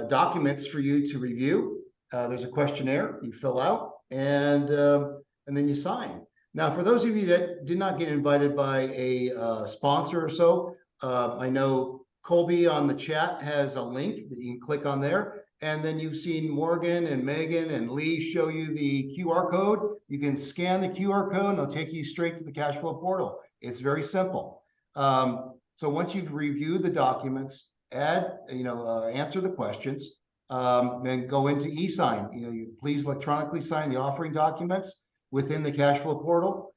documents for you to review. There's a questionnaire you fill out, and then you sign. Now, for those of you that did not get invited by a sponsor or so, I know Colby on the chat has a link that you can click on there. And then you've seen Morgan and Megan and Lee show you the QR code. You can scan the QR code and it'll take you straight to the cash flow portal. It's very simple. So once you've reviewed the documents, answer the questions, then go into e-sign. You please electronically sign the offering documents within the cash flow portal.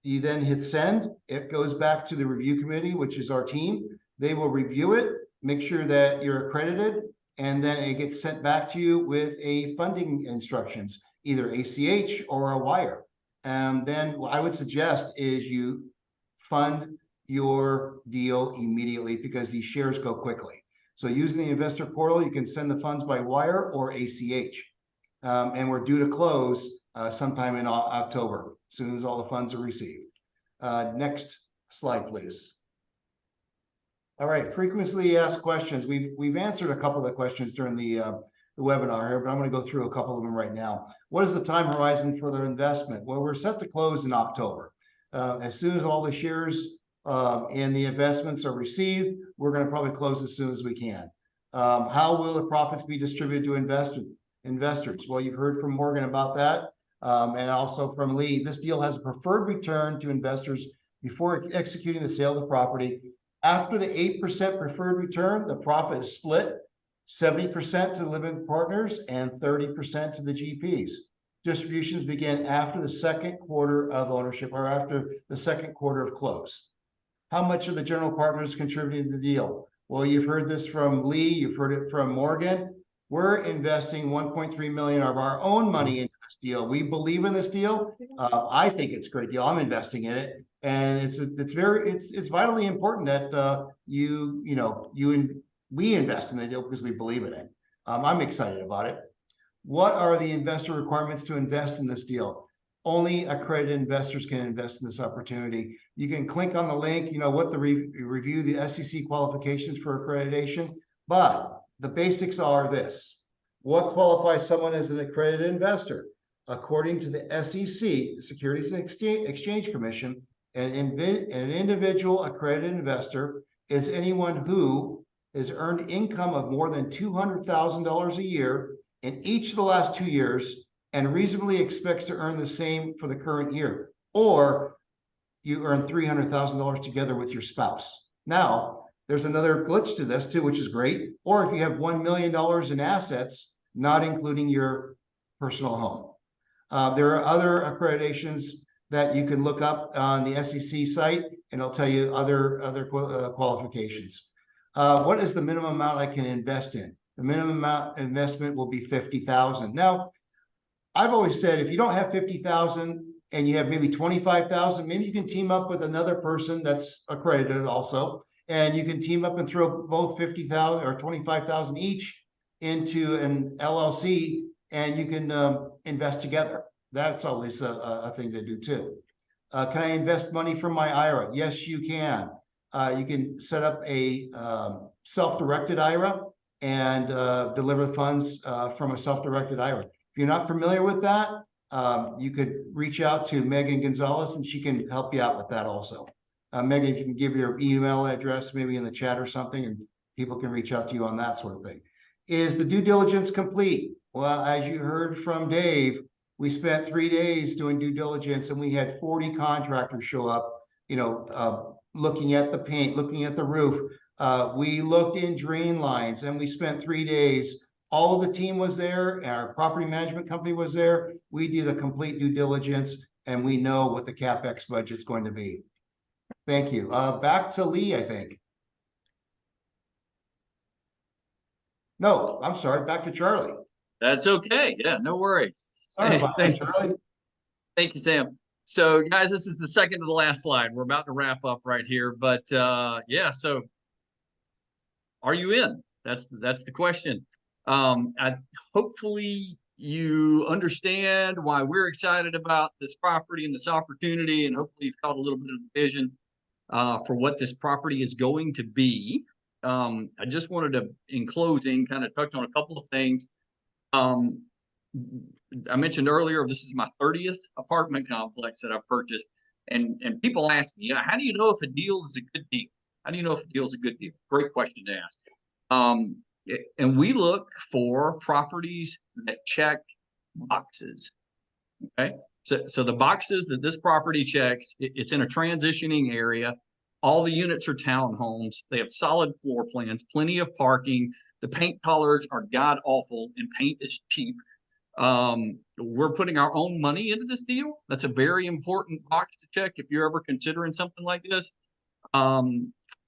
You then hit send. It goes back to the review committee, which is our team. They will review it, make sure that you're accredited, and then it gets sent back to you with a funding instructions, either ACH or a wire. And then what I would suggest is you fund your deal immediately because these shares go quickly. So using the investor portal, you can send the funds by wire or ACH. And we're due to close sometime in October, as soon as all the funds are received. Next slide, please. All right, frequently asked questions. We've answered a couple of the questions during the webinar here, but I'm going to go through a couple of them right now. What is the time horizon for the investment? Well, we're set to close in October. As soon as all the shares and the investments are received, we're going to probably close as soon as we can. How will the profits be distributed to investors? Well, you've heard from Morgan about that, and also from Lee. This deal has a preferred return to investors before executing the sale of the property. After the 8% preferred return, the profit is split 70% to the limited partners and 30% to the GPs. Distributions begin after the second quarter of ownership or after the second quarter of close. How much are the general partners contributing to the deal? Well, you've heard this from Lee, you've heard it from Morgan. We're investing 1.3 million of our own money into this deal. We believe in this deal. I think it's a great deal. I'm investing in it, and it's vitally important that we invest in the deal because we believe in it. I'm excited about it. What are the investor requirements to invest in this deal? Only accredited investors can invest in this opportunity. You can click on the link, what the review the SEC qualifications for accreditation, but the basics are this. What qualifies someone as an accredited investor? According to the SEC, the Securities and Exchange Commission, an individual accredited investor is anyone who has earned income of more than $200,000 a year in each of the last 2 years and reasonably expects to earn the same for the current year, or you earn $300,000 together with your spouse. Now, there's another glitch to this too, which is great. Or if you have $1 million in assets, not including your personal home. There are other accreditations that you can look up on the SEC site, and it'll tell you other qualifications. What is the minimum amount I can invest in? The minimum amount investment will be $50,000. Now, I've always said, if you don't have 50,000 and you have maybe 25,000, maybe you can team up with another person that's accredited also, and you can team up and throw both 50,000 or 25,000 each into an LLC, and you can invest together. That's always a thing to do too. Can I invest money from my IRA? Yes, you can. You can set up a self-directed IRA and deliver the funds from a self-directed IRA. If you're not familiar with that, you could reach out to Megan Gonzalez and she can help you out with that also. Megan, if you can give your email address maybe in the chat or something, and people can reach out to you on that sort of thing. Is the due diligence complete? Well, as you heard from Dave, we spent 3 days doing due diligence and we had 40 contractors show up, looking at the paint, looking at the roof. We looked in drain lines and we spent 3 days. All of the team was there. Our property management company was there. We did a complete due diligence and we know what the CapEx budget is going to be. Thank you. Back to Lee, I think. No, I'm sorry. Back to Charlie. That's okay. Yeah, no worries. Sorry about that, Charlie. Thank you, Sam. So, guys, this is the second to the last slide. We're about to wrap up right here, but yeah. So, are you in? That's the question. Hopefully you understand why we're excited about this property and this opportunity, and hopefully you've caught a little bit of the vision for what this property is going to be. I just wanted to, in closing, kind of touch on a couple of things. I mentioned earlier, this is my 30th apartment complex that I've purchased, and people ask me, how do you know if a deal is a good deal? How do you know if a deal is a good deal? Great question to ask. And we look for properties that check boxes. Okay, so the boxes that this property checks, it's in a transitioning area. All the units are townhomes. They have solid floor plans, plenty of parking. The paint colors are god awful, and paint is cheap. We're putting our own money into this deal. That's a very important box to check if you're ever considering something like this.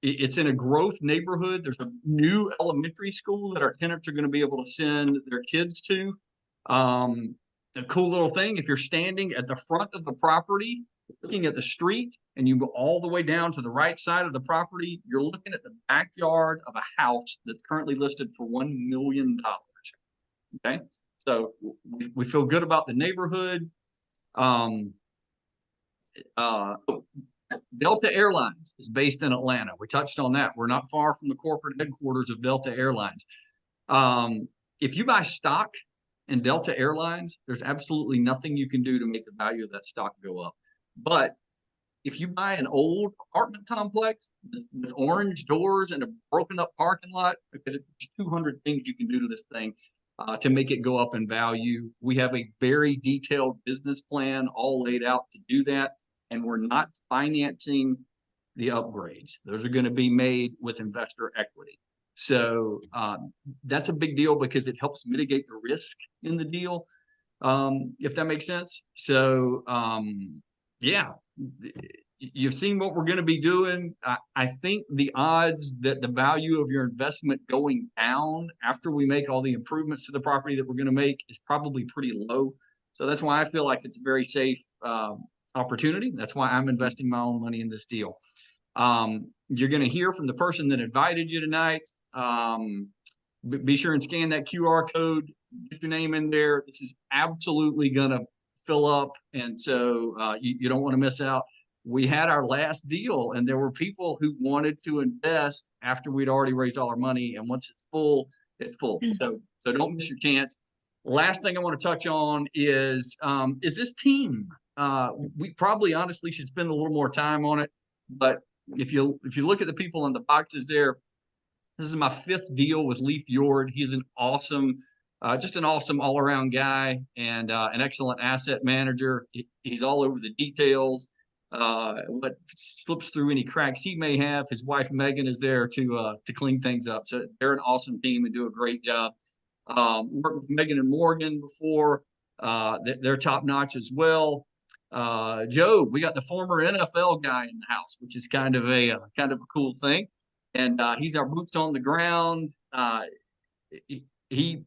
It's in a growth neighborhood. There's a new elementary school that our tenants are going to be able to send their kids to. A cool little thing, if you're standing at the front of the property, looking at the street and you go all the way down to the right side of the property, you're looking at the backyard of a house that's currently listed for $1 million. Okay, so we feel good about the neighborhood. Delta Airlines is based in Atlanta. We touched on that. We're not far from the corporate headquarters of Delta Airlines. If you buy stock in Delta Airlines, there's absolutely nothing you can do to make the value of that stock go up. But if you buy an old apartment complex with orange doors and a broken up parking lot, there's 200 things you can do to this thing to make it go up in value. We have a very detailed business plan all laid out to do that. And we're not financing the upgrades. Those are going to be made with investor equity. So that's a big deal because it helps mitigate the risk in the deal, if that makes sense. So yeah, you've seen what we're going to be doing. I think the odds that the value of your investment going down after we make all the improvements to the property that we're going to make is probably pretty low. So that's why I feel like it's a very safe opportunity. That's why I'm investing my own money in this deal. You're going to hear from the person that invited you tonight. Be sure and scan that QR code, get your name in there. This is absolutely going to fill up. And so you don't want to miss out. We had our last deal and there were people who wanted to invest after we'd already raised all our money. And once it's full, it's full. So don't miss your chance. Last thing I want to touch on is this team. We probably honestly should spend a little more time on it, but if you look at the people in the boxes there, this is my 5th deal with Leif Jord. He's an awesome, just an awesome all-around guy and an excellent asset manager. He's all over the details. What slips through any cracks he may have, his wife Megan is there to clean things up. So they're an awesome team and do a great job. Worked with Megan and Morgan before. They're top notch as well. Joe, we got the former NFL guy in the house, which is kind of a cool thing. And he's our boots on the ground. He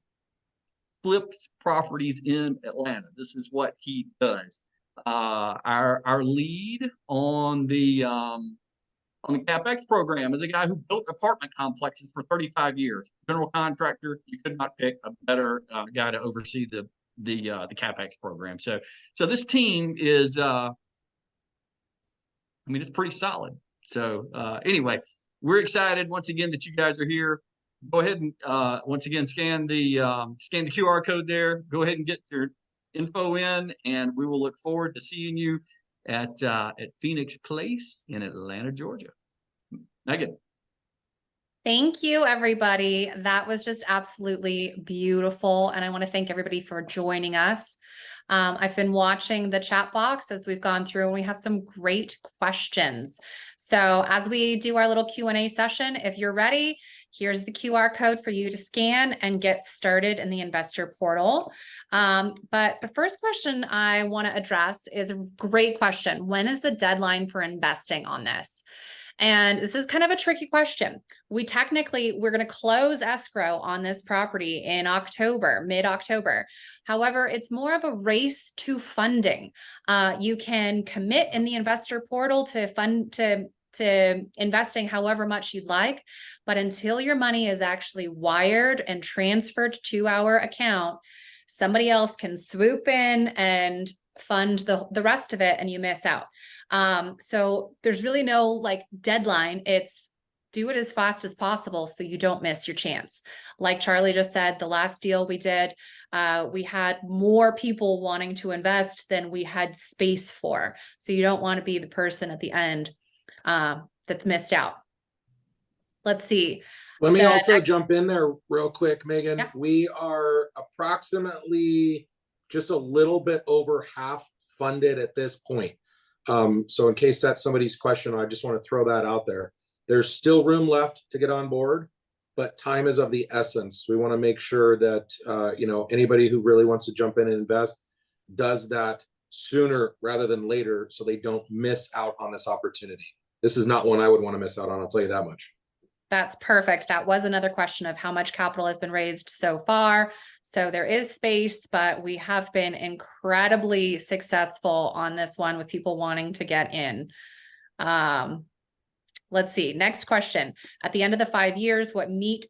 flips properties in Atlanta. This is what he does. Our lead on the CapEx program is a guy who built apartment complexes for 35 years. General contractor. You could not pick a better guy to oversee the CapEx program. So this team is, it's pretty solid. So anyway, we're excited once again that you guys are here. Go ahead and once again scan the QR code there. Go ahead and get your info in, and we will look forward to seeing you at Phoenix Place in Atlanta, Georgia. Megan. Thank you, everybody. That was just absolutely beautiful. And I want to thank everybody for joining us. I've been watching the chat box as we've gone through, and we have some great questions. So as we do our little Q&A session, if you're ready, here's the QR code for you to scan and get started in the investor portal. But the first question I want to address is a great question. When is the deadline for investing on this? And this is kind of a tricky question. We're going to close escrow on this property in October, mid-October. However, it's more of a race to funding. You can commit in the investor portal to investing however much you'd like, but until your money is actually wired and transferred to our account, somebody else can swoop in and fund the rest of it and you miss out. So there's really no deadline. It's do it as fast as possible so you don't miss your chance. Like Charlie just said, the last deal we did, we had more people wanting to invest than we had space for. So you don't want to be the person at the end that's missed out. Let's see. Let me also jump in there real quick, Megan. Yeah. We are approximately just a little bit over half funded at this point. So in case that's somebody's question, I just want to throw that out there. There's still room left to get on board, but time is of the essence. We want to make sure that anybody who really wants to jump in and invest does that sooner rather than later, so they don't miss out on this opportunity. This is not one I would want to miss out on, I'll tell you that much. That's perfect. That was another question of how much capital has been raised so far. So there is space, but we have been incredibly successful on this one with people wanting to get in. Let's see. Next question. At the end of the 5 years, what meat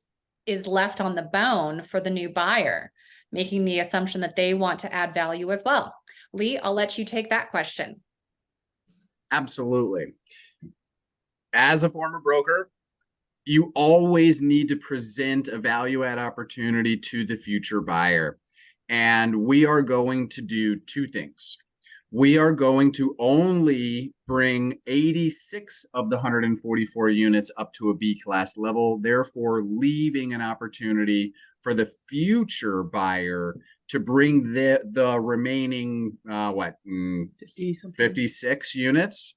is left on the bone for the new buyer, making the assumption that they want to add value as well? Lee, I'll let you take that question. Absolutely. As a former broker, you always need to present a value add opportunity to the future buyer. And we are going to do two things. We are going to only bring 86 of the 144 units up to a B class level, therefore leaving an opportunity for the future buyer to bring the remaining 56 units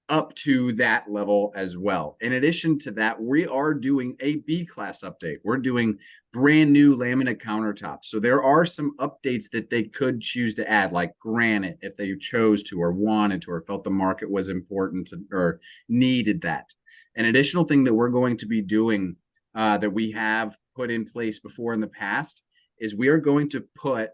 up to that level as well. In addition to that, we are doing a B class update. We're doing brand new laminate countertops. So there are some updates that they could choose to add, like granite, if they chose to or wanted to, or felt the market was important to, or needed that. An additional thing that we're going to be doing that we have put in place before in the past is we are going to put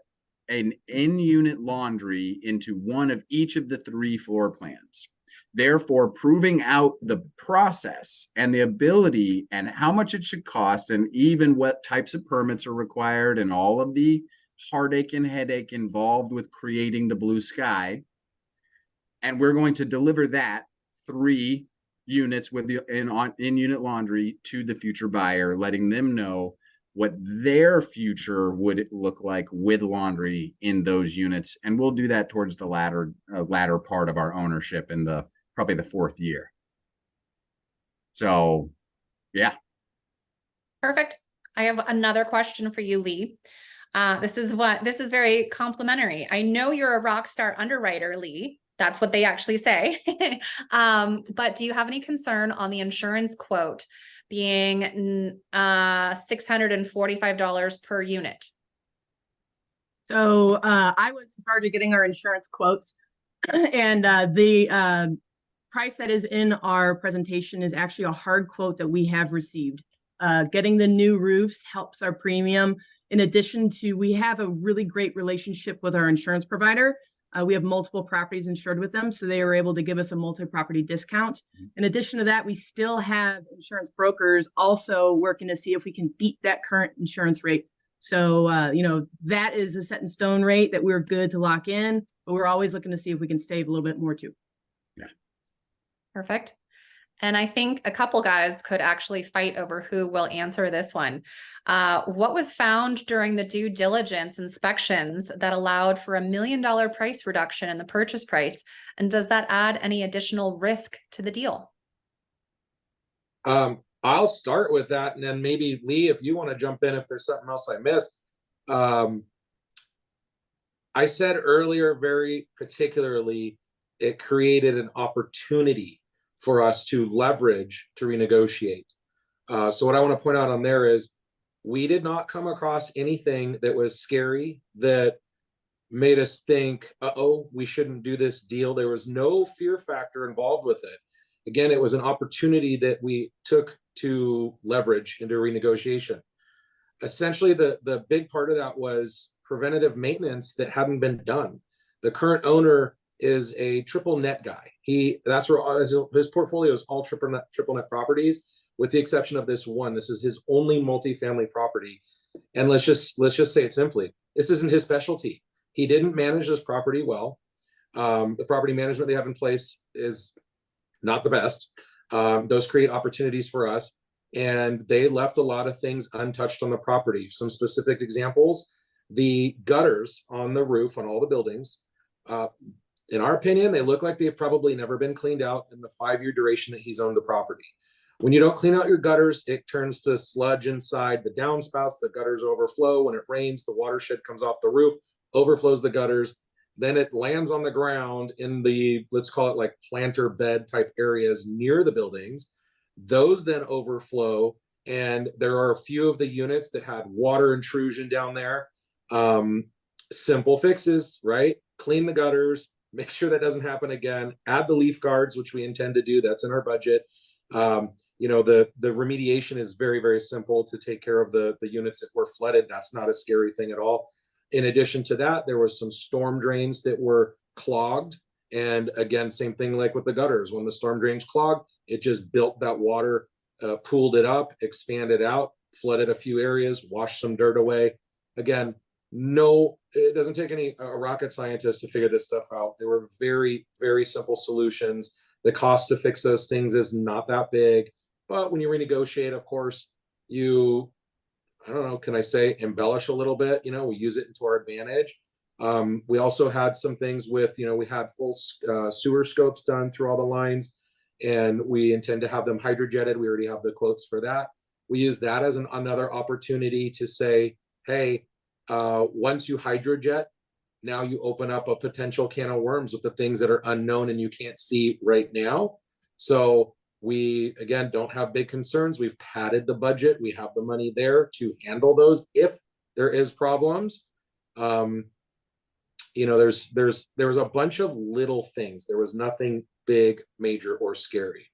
an in-unit laundry into one of each of the 3 floor plans, therefore proving out the process and the ability and how much it should cost and even what types of permits are required and all of the heartache and headache involved with creating the blue sky. And we're going to deliver that 3 units with the in-unit laundry to the future buyer, letting them know what their future would look like with laundry in those units. And we'll do that towards the latter part of our ownership in probably the 4th year. So, yeah. Perfect. I have another question for you, Lee. This is very complimentary. I know you're a rock star underwriter, Lee. That's what they actually say. But do you have any concern on the insurance quote being $645 per unit? So I was in charge of getting our insurance quotes, and the price that is in our presentation is actually a hard quote that we have received. Getting the new roofs helps our premium. In addition to, we have a really great relationship with our insurance provider. We have multiple properties insured with them, so they were able to give us a multi-property discount. In addition to that, we still have insurance brokers also working to see if we can beat that current insurance rate. So, that is a set in stone rate that we're good to lock in, but we're always looking to see if we can save a little bit more too. Yeah. Perfect. And I think a couple guys could actually fight over who will answer this one. What was found during the due diligence inspections that allowed for $1 million price reduction in the purchase price? And does that add any additional risk to the deal? I'll start with that, and then maybe Lee, if you want to jump in, if there's something else I missed. I said earlier, very particularly, it created an opportunity for us to leverage to renegotiate. So what I want to point out on there is we did not come across anything that was scary that made us think, uh-oh, we shouldn't do this deal. There was no fear factor involved with it. Again, it was an opportunity that we took to leverage into renegotiation. Essentially, the big part of that was preventative maintenance that hadn't been done. The current owner is a triple net guy. That's where his portfolio is all triple net properties, with the exception of this one. This is his only multifamily property. And let's just say it simply, this isn't his specialty. He didn't manage this property well. The property management they have in place is not the best. Those create opportunities for us, and they left a lot of things untouched on the property. Some specific examples: the gutters on the roof on all the buildings. In our opinion, they look like they've probably never been cleaned out in the 5-year duration that he's owned the property. When you don't clean out your gutters, it turns to sludge inside the downspouts. The gutters overflow. When it rains, the watershed comes off the roof, overflows the gutters. Then it lands on the ground in the, let's call it like planter bed type areas near the buildings. Those then overflow, and there are a few of the units that had water intrusion down there. Simple fixes, right? Clean the gutters, make sure that doesn't happen again. Add the leaf guards, which we intend to do. That's in our budget. the remediation is very, very simple to take care of the units that were flooded. That's not a scary thing at all. In addition to that, there was some storm drains that were clogged. And again, same thing like with the gutters. When the storm drains clogged, it just built that water, pooled it up, expanded out, flooded a few areas, washed some dirt away. Again, it doesn't take any rocket scientist to figure this stuff out. They were very, very simple solutions. The cost to fix those things is not that big. But when you renegotiate, of course, I don't know, can I say embellish a little bit? We use it into our advantage. We also had some things with, we had full sewer scopes done through all the lines, and we intend to have them hydrojetted. We already have the quotes for that. We use that as another opportunity to say, hey, once you hydrojet, now you open up a potential can of worms with the things that are unknown and you can't see right now. So we, again, don't have big concerns. We've padded the budget. We have the money there to handle those if there is problems. There was a bunch of little things. There was nothing big, major, or scary.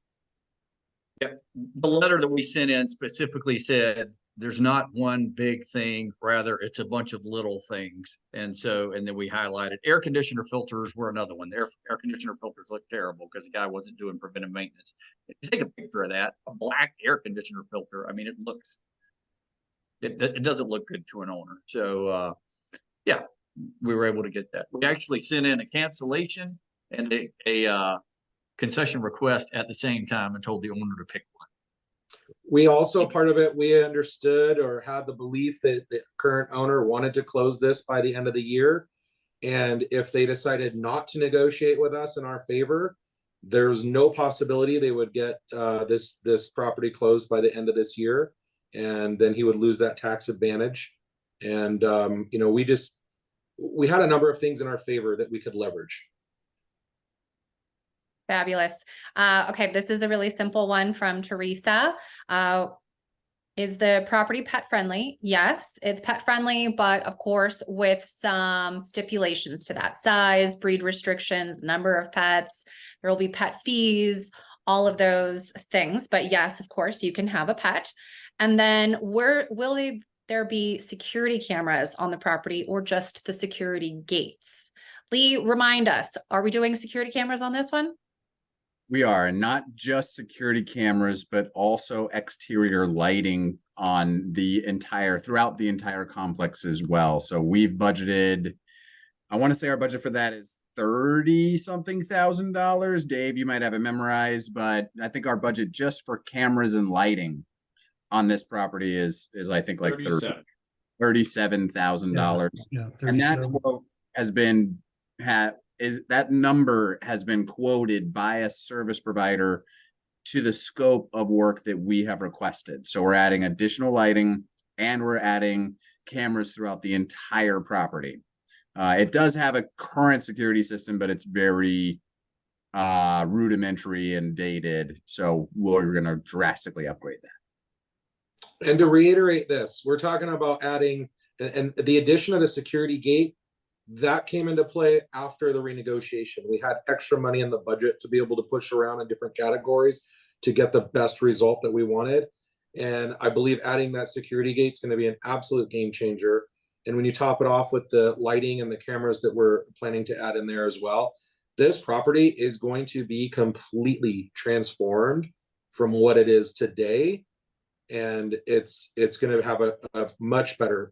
Yeah, the letter that we sent in specifically said there's not one big thing, rather it's a bunch of little things. And then we highlighted air conditioner filters were another one. Their air conditioner filters look terrible because the guy wasn't doing preventive maintenance. If you take a picture of that, a black air conditioner filter, I mean, it doesn't look good to an owner. So yeah, we were able to get that. We actually sent in a cancellation and a concession request at the same time and told the owner to pick one. We also, part of it, we understood or had the belief that the current owner wanted to close this by the end of the year. And if they decided not to negotiate with us in our favor, there's no possibility they would get this property closed by the end of this year. And then he would lose that tax advantage. And, we had a number of things in our favor that we could leverage. Fabulous. Okay, this is a really simple one from Teresa. Is the property pet friendly? Yes, it's pet friendly, but of course with some stipulations to that: size, breed restrictions, number of pets. There will be pet fees, all of those things. But yes, of course, you can have a pet. And then will there be security cameras on the property or just the security gates? Lee, remind us, are we doing security cameras on this one? We are, not just security cameras, but also exterior lighting on throughout the entire complex as well. So we've budgeted, I want to say our budget for that is $30-something thousand. Dave, you might have it memorized, but I think our budget just for cameras and lighting on this property is I think like $37,000. Yeah, and that quote has been that number has been quoted by a service provider to the scope of work that we have requested. So we're adding additional lighting and we're adding cameras throughout the entire property. It does have a current security system, but it's very rudimentary and dated. So we're going to drastically upgrade that. And to reiterate this, we're talking about adding and the addition of the security gate. That came into play after the renegotiation. We had extra money in the budget to be able to push around in different categories to get the best result that we wanted. And I believe adding that security gate is going to be an absolute game changer. And when you top it off with the lighting and the cameras that we're planning to add in there as well, this property is going to be completely transformed from what it is today. And it's going to have a much better,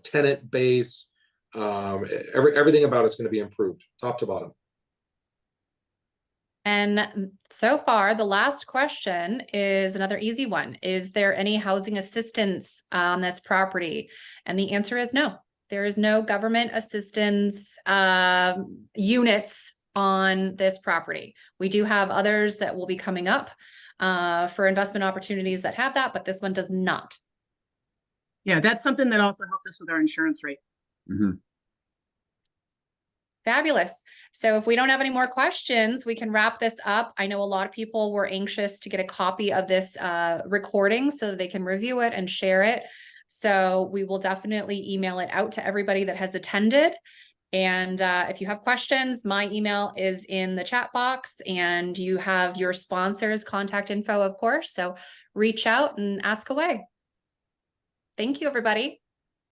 tenant base. Everything about it's going to be improved top to bottom. And so far, the last question is another easy one. Is there any housing assistance on this property? And the answer is no. There is no government assistance units on this property. We do have others that will be coming up for investment opportunities that have that, but this one does not. Yeah, that's something that also helped us with our insurance rate. Mm-hmm. Fabulous. So if we don't have any more questions, we can wrap this up. I know a lot of people were anxious to get a copy of this recording so that they can review it and share it. So we will definitely email it out to everybody that has attended. And if you have questions, my email is in the chat box, and you have your sponsors' contact info, of course. So reach out and ask away. Thank you, everybody.